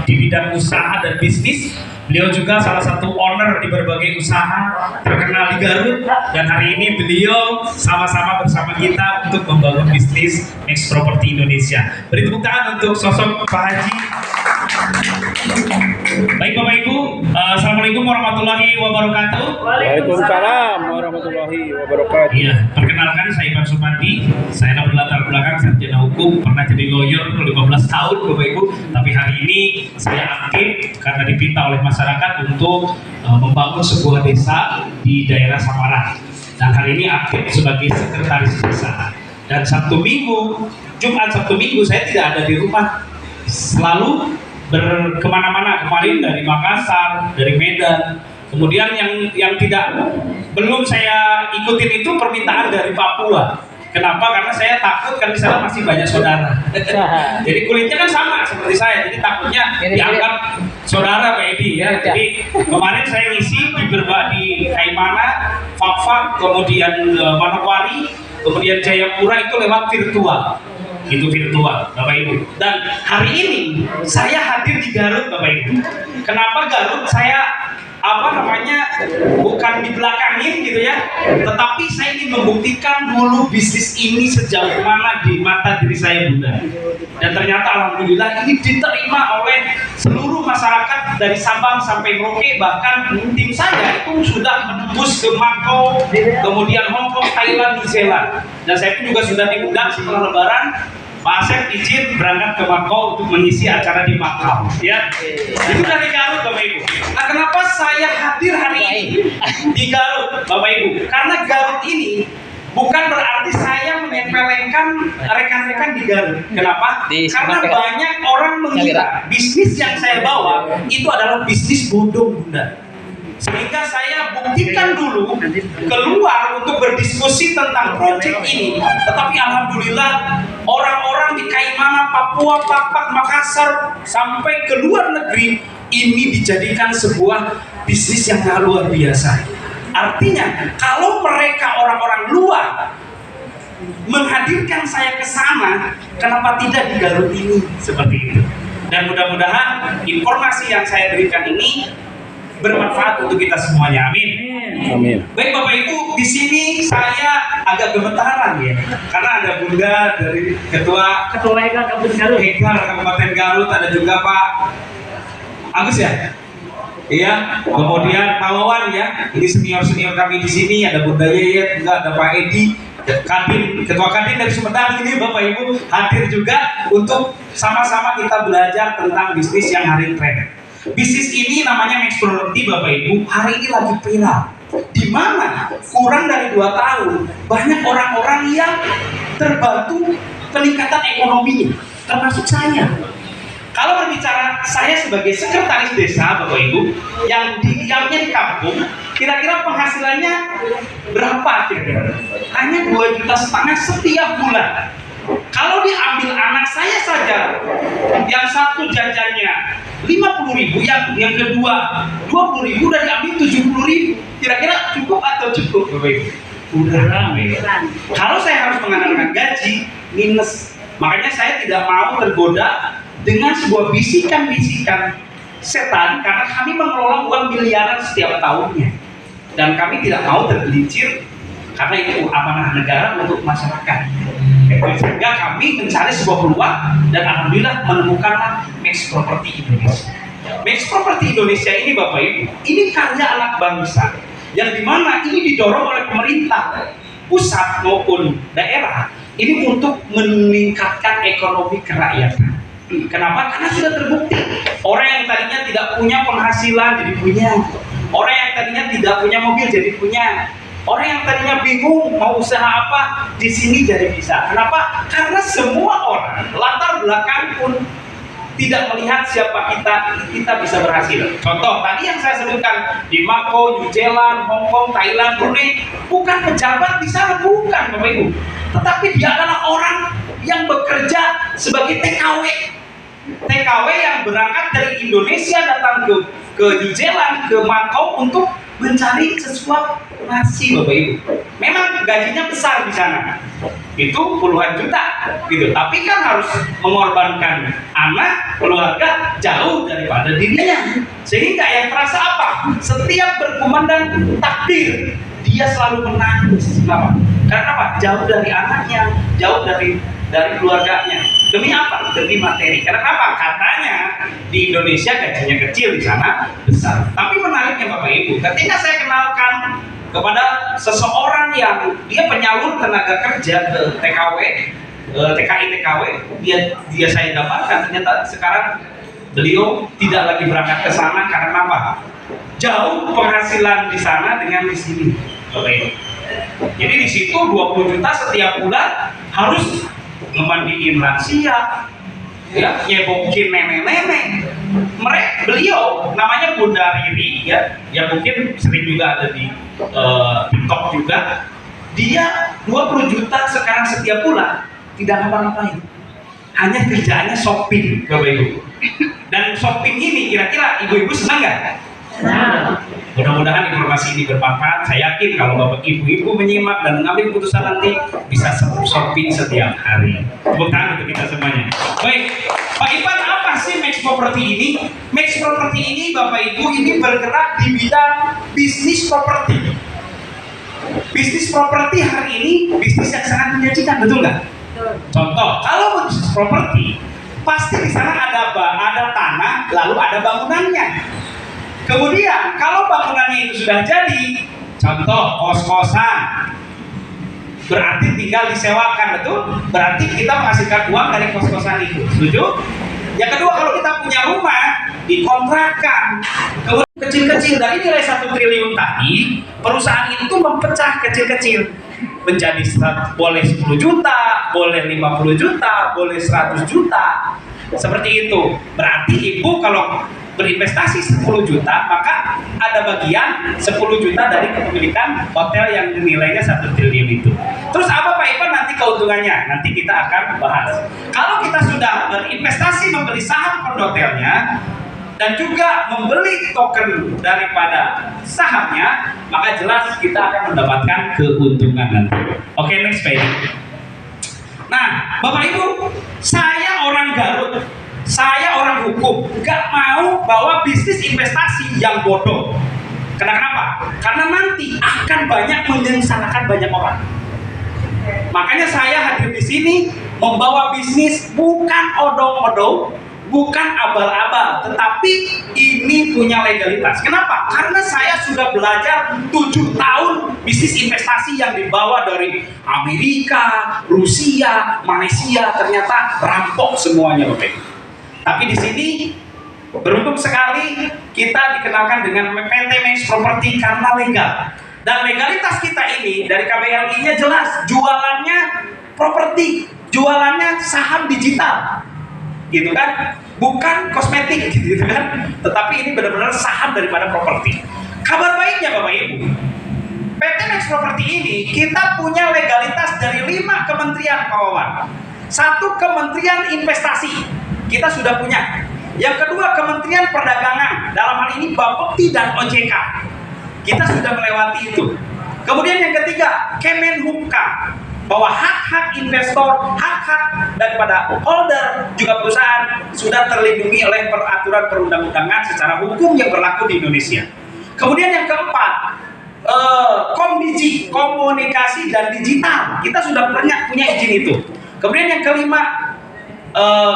di bidang usaha dan bisnis. Beliau juga salah satu owner di berbagai usaha terkenal di Garut, dan hari ini beliau sama-sama bersama kita untuk membangun bisnis Max Property Indonesia. Beri tepuk tangan untuk sosok Pak Haji. Baik Bapak Ibu, Assalamualaikum warahmatullahi wabarakatuh. Waalaikumsalam warahmatullahi wabarakatuh. Iya, perkenalkan saya Ivan Supandi. Saya berlatar belakang sarjana hukum, pernah jadi lawyer 15 tahun Bapak Ibu. Tapi hari ini saya aktif karena dipinta oleh masyarakat untuk membangun sebuah desa di daerah Samarang. Dan hari ini aktif sebagai sekretaris desa. Dan Sabtu Minggu, Jumat Sabtu Minggu saya tidak ada di rumah, selalu berkemana-mana. Kemarin dari Makassar, dari Medan. Kemudian yang belum saya ikutin itu permintaan dari Papua. Kenapa? Karena saya takut kan di sana masih banyak saudara. Jadi kulitnya kan sama seperti saya, jadi takutnya dianggap saudara Pak Edi ya. Jadi kemarin saya ngisi di Kaimana, Fakfak, kemudian Manokwari, kemudian Jayapura itu lewat virtual. Itu virtual Bapak Ibu. Dan hari ini saya hadir di Garut Bapak Ibu. Kenapa Garut? Saya bukan di belakangin gitu ya, tetapi saya ingin membuktikan dulu bisnis ini sejauh mana di mata diri saya Bunda. Dan ternyata alhamdulillah ini diterima oleh seluruh masyarakat dari Sabang sampai Merauke, bahkan tim saya itu sudah menembus ke Macau, kemudian Hong Kong, Thailand, New Zealand. Dan saya pun juga sudah diundang setelah Lebaran. Pak Asep izin berangkat ke Macau untuk mengisi acara di Macau, ya. Itu dari Garut, Bapak Ibu. Nah, kenapa saya hadir hari ini di Garut, Bapak Ibu? Karena Garut ini bukan berarti saya menempelkan rekan-rekan di Garut. Kenapa? Karena banyak orang mengira bisnis yang saya bawa itu adalah bisnis bodong, Bunda. Sehingga saya buktikan dulu keluar untuk berdiskusi tentang proyek ini. Tetapi alhamdulillah orang-orang di Kaimana, Papua, Papak, Makassar sampai ke luar negeri ini dijadikan sebuah bisnis yang luar biasa. Artinya kalau mereka orang-orang luar menghadirkan saya ke sana, kenapa tidak di Garut ini seperti itu? Dan mudah-mudahan informasi yang saya berikan ini bermanfaat untuk kita semuanya. Amin. Amin. Baik Bapak Ibu, di sini saya agak gemetaran ya, karena ada Bunda dari Ketua Hekar Kabupaten Garut, ada juga Pak Agus ya. Iya, kemudian Pak Wawan ya, ini senior kami di sini, ada Bunda Yeyet, juga ada Pak Edi, Ketua Kadin dari Sumedang ini Bapak Ibu hadir juga untuk sama-sama kita belajar tentang bisnis yang hari tren. Bisnis ini namanya Max Property Bapak Ibu, hari ini lagi viral. Di mana kurang dari 2 tahun banyak orang-orang yang terbantu peningkatan ekonominya, termasuk saya. Kalau berbicara saya sebagai sekretaris desa Bapak Ibu yang diamnya di kampung, kira-kira penghasilannya berapa kira-kira? Hanya 2,5 juta setiap bulan. Kalau diambil anak saya saja, yang satu jajannya 50.000, yang kedua 20.000, dan diambil 70.000, kira-kira cukup atau cukup Bapak Ibu? Udah rame. Kalau saya harus mengandalkan gaji minus, makanya saya tidak mau tergoda dengan sebuah bisikan-bisikan setan, karena kami mengelola uang miliaran setiap tahunnya, dan kami tidak mau tergelincir karena itu amanah negara untuk masyarakat. Sehingga kami mencari sebuah peluang dan alhamdulillah menemukanlah Max Property Indonesia. Max Property Indonesia ini Bapak Ibu, ini karya anak bangsa yang dimana ini didorong oleh pemerintah pusat maupun daerah ini untuk meningkatkan ekonomi kerakyatan. Kenapa? Karena sudah terbukti orang yang tadinya tidak punya penghasilan jadi punya, orang yang tadinya tidak punya mobil jadi punya, orang yang tadinya bingung mau usaha apa di sini jadi bisa. Kenapa? Karena semua orang latar belakang pun tidak melihat siapa kita bisa berhasil. Contoh tadi yang saya sebutkan di Macau, New Zealand, Hong Kong, Thailand, Brunei, bukan pejabat di sana, bukan Bapak Ibu, tetapi dia adalah orang yang bekerja sebagai TKW yang berangkat dari Indonesia datang ke New Zealand, ke Macau untuk mencari sesuap nasi Bapak Ibu. Memang gajinya besar di sana, itu puluhan juta gitu. Tapi kan harus mengorbankan anak, keluarga jauh daripada dirinya. Sehingga yang terasa apa? Setiap berkumandang takbir, dia selalu menangis. Kenapa? Karena apa? Jauh dari anaknya, jauh dari keluarganya. Demi apa? Demi materi. Karena apa? Katanya di Indonesia gajinya kecil, di sana besar. Tapi menariknya Bapak Ibu, ketika saya kenalkan kepada seseorang yang dia penyalur tenaga kerja ke TKW, TKI TKW, dia saya dapatkan ternyata sekarang beliau tidak lagi berangkat ke sana karena apa? Jauh penghasilan di sana dengan di sini, Bapak Ibu. Jadi di situ 20 juta setiap bulan harus ngemandiin lansia, ya, nyebokin nenek-nenek. Beliau namanya Bunda Riri, ya mungkin sering juga ada di TikTok juga. Dia 20 juta sekarang setiap bulan tidak ngapa-ngapain, hanya kerjaannya shopping, Bapak Ibu. Dan shopping ini kira-kira ibu-ibu senang nggak? Nah, mudah-mudahan informasi ini bermanfaat. Saya yakin kalau Bapak Ibu menyimak dan mengambil keputusan nanti bisa shopping setiap hari. Tepuk tangan untuk kita semuanya. Baik, Pak Ipan, apa sih Max Property ini? Max Property ini Bapak Ibu ini bergerak di bidang bisnis properti. Bisnis properti hari ini bisnis yang sangat menjanjikan, betul nggak? Contoh, kalau bisnis properti pasti di sana ada tanah, lalu ada bangunannya. Kemudian kalau bangunannya itu sudah jadi, contoh kos-kosan, berarti tinggal disewakan, betul? Berarti kita menghasilkan uang dari kos-kosan itu, setuju? Yang kedua, kalau kita punya rumah dikontrakan, kemudian kecil-kecil dari nilai 1 triliun tadi, perusahaan itu mempecah kecil-kecil menjadi boleh 10 juta, boleh 50 juta, boleh 100 juta, seperti itu. Berarti ibu kalau berinvestasi 10 juta, maka ada bagian 10 juta dari kepemilikan hotel yang nilainya 1 triliun itu. Terus apa Pak Ipan nanti keuntungannya? Nanti kita akan bahas. Kalau kita sudah berinvestasi membeli saham kondotelnya dan juga membeli token daripada sahamnya, maka jelas kita akan mendapatkan keuntungan nanti. Oke, next Pak Ibu. Nah, Bapak Ibu, saya orang Garut, saya orang hukum, gak mau bawa bisnis investasi yang bodoh. Kenapa? Karena nanti akan banyak menyengsarakan banyak orang. Makanya saya hadir di sini membawa bisnis bukan odong-odong, bukan abal-abal, tetapi ini punya legalitas. Kenapa? Karena saya sudah belajar 7 tahun bisnis investasi yang dibawa dari Amerika, Rusia, Malaysia, ternyata rampok semuanya, Bapak. Tapi di sini beruntung sekali kita dikenalkan dengan PT Max Property karena legal. Dan legalitas kita ini dari KBLI-nya jelas, jualannya properti, jualannya saham digital, gitu kan? Bukan kosmetik, gitu kan? Tetapi ini benar-benar saham daripada properti. Kabar baiknya Bapak Ibu, PT Max Property ini kita punya legalitas dari 5 kementerian, Pak Wawan. 1 kementerian investasi kita sudah punya. Yang kedua, Kementerian Perdagangan, dalam hal ini Bapepti dan OJK, kita sudah melewati itu. Kemudian yang ketiga, Kemenhukam, bahwa hak-hak investor, hak-hak daripada holder juga perusahaan sudah terlindungi oleh peraturan perundang-undangan secara hukum yang berlaku di Indonesia. Kemudian yang keempat, Komdigi, komunikasi dan digital, kita sudah punya izin itu. Kemudian yang kelima,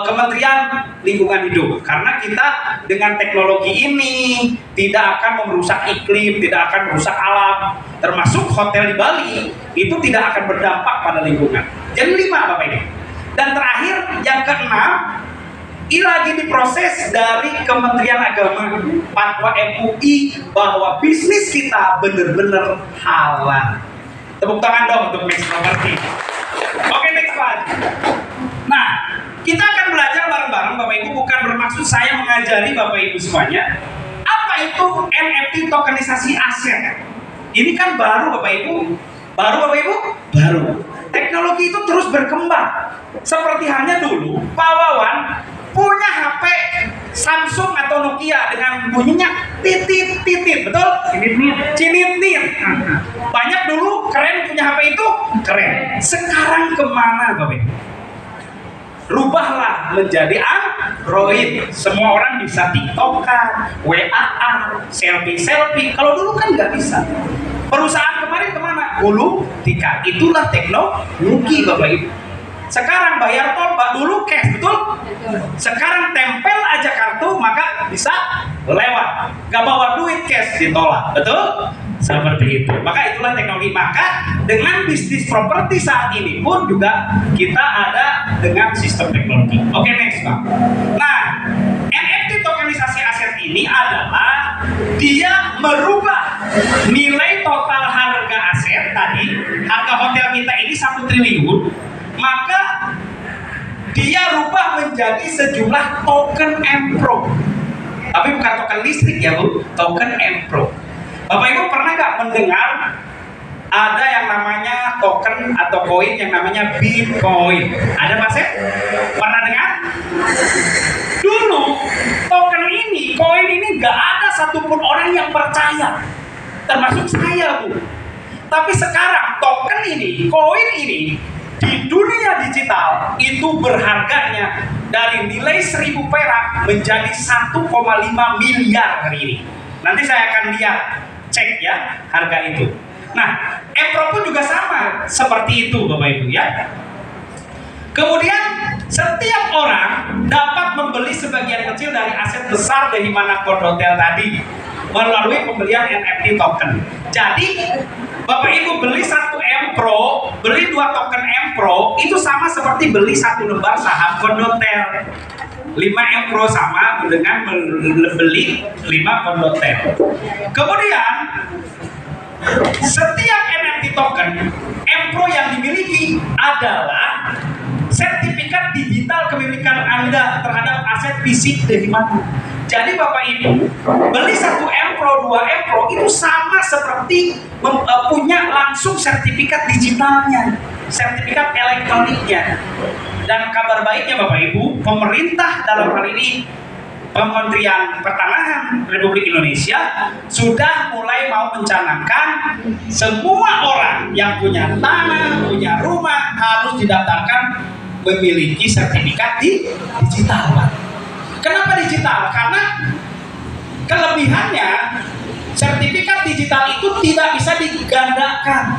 Kementerian Lingkungan Hidup, karena kita dengan teknologi ini tidak akan merusak iklim, tidak akan merusak alam, termasuk hotel di Bali itu tidak akan berdampak pada lingkungan. Jadi 5 Bapak ini. Dan terakhir yang keenam, ini lagi diproses dari Kementerian Agama, Fatwa MUI, bahwa bisnis kita benar-benar halal. Tepuk tangan dong untuk Max Property. Oke, next slide. Nah, kita akan belajar bareng-bareng Bapak Ibu, bukan bermaksud saya mengajari Bapak Ibu semuanya apa itu NFT, tokenisasi aset. Ini kan baru Bapak Ibu, baru. Teknologi itu terus berkembang. Seperti halnya dulu Pak Wawan punya HP Samsung atau Nokia dengan bunyinya titit titit, betul? Cinit-nit. Banyak dulu keren punya HP itu keren. Sekarang kemana Bapak? Rubahlah menjadi Android. Semua orang bisa TikTokan, WA-an, selfie. Kalau dulu kan nggak bisa. Perusahaan kemarin kemana? Hulu tikar. Itulah teknologi Bapak Ibu. Sekarang bayar tol, dulu cash, betul? Sekarang tempel aja kartu maka bisa lewat. Gak bawa duit cash ditolak, betul? Seperti itu. Maka itulah teknologi. Maka dengan bisnis properti saat ini pun juga kita ada dengan sistem teknologi. Oke, next Pak. Nah, NFT tokenisasi aset ini adalah dia merubah nilai total harga aset tadi, harga hotel kita ini 1 triliun, maka dia rubah menjadi sejumlah token MPRO. Tapi bukan token listrik ya Bu, token MPRO. Bapak Ibu pernah nggak mendengar ada yang namanya token atau koin yang namanya Bitcoin? Ada Mas Sep? Pernah dengar? Dulu token ini, koin ini nggak ada satupun orang yang percaya, termasuk saya Bu. Tapi sekarang token ini, koin ini di dunia digital itu berharganya dari nilai 1.000 perak menjadi 1,5 miliar hari ini. Nanti saya akan lihat, cek ya harga itu. Nah, MPRO pun juga sama seperti itu Bapak Ibu ya. Kemudian setiap orang dapat membeli sebagian kecil dari aset besar dari mana hotel tadi melalui pembelian NFT token. Jadi Bapak Ibu beli 1 MPRO, beli 2 token MPRO itu sama seperti beli 1 lembar saham Kondotel. 5 MPRO sama dengan beli 5 Kondotel. Kemudian setiap NFT token MPRO yang dimiliki adalah sertifikat digital kepemilikan Anda terhadap aset fisik dari mana. Jadi Bapak Ibu beli 1 MPRO, 2 MPRO itu sama seperti punya langsung sertifikat digitalnya, sertifikat elektroniknya. Dan kabar baiknya Bapak Ibu, pemerintah dalam hal ini Kementerian Pertanahan Republik Indonesia sudah mulai mau mencanangkan semua orang yang punya tanah, punya rumah harus didaftarkan memiliki sertifikat digital. Kenapa digital? Karena kelebihannya sertifikat digital itu tidak bisa digandakan.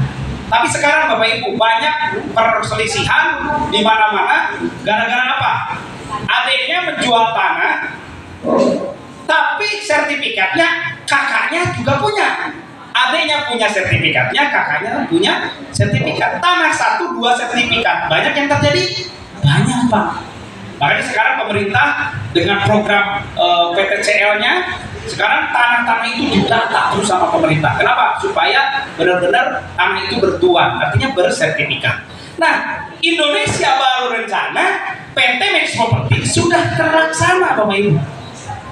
Tapi sekarang Bapak Ibu banyak perselisihan di mana-mana gara-gara apa? Adiknya menjual tanah, tapi sertifikatnya kakaknya juga punya. Adiknya punya sertifikatnya, kakaknya punya sertifikat. Tanah 1, 2 sertifikat. Banyak yang terjadi? Banyak Pak. Makanya sekarang pemerintah dengan program PTCL-nya sekarang tanah-tanah itu didata terus sama pemerintah. Kenapa? Supaya benar-benar tanah itu bertuan, artinya bersertifikat. Nah, Indonesia baru rencana PT Max Property sudah terlaksana Bapak Ibu,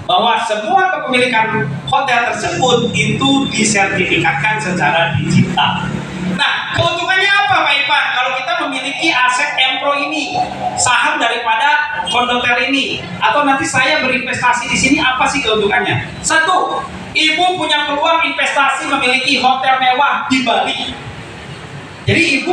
bahwa semua kepemilikan hotel tersebut itu disertifikatkan secara digital. Nah, keuntungannya apa Pak Ipan kalau kita memiliki aset MPRO ini, saham daripada Kondotel ini, atau nanti saya berinvestasi di sini, apa sih keuntungannya? 1, Ibu punya peluang investasi memiliki hotel mewah di Bali. Jadi Ibu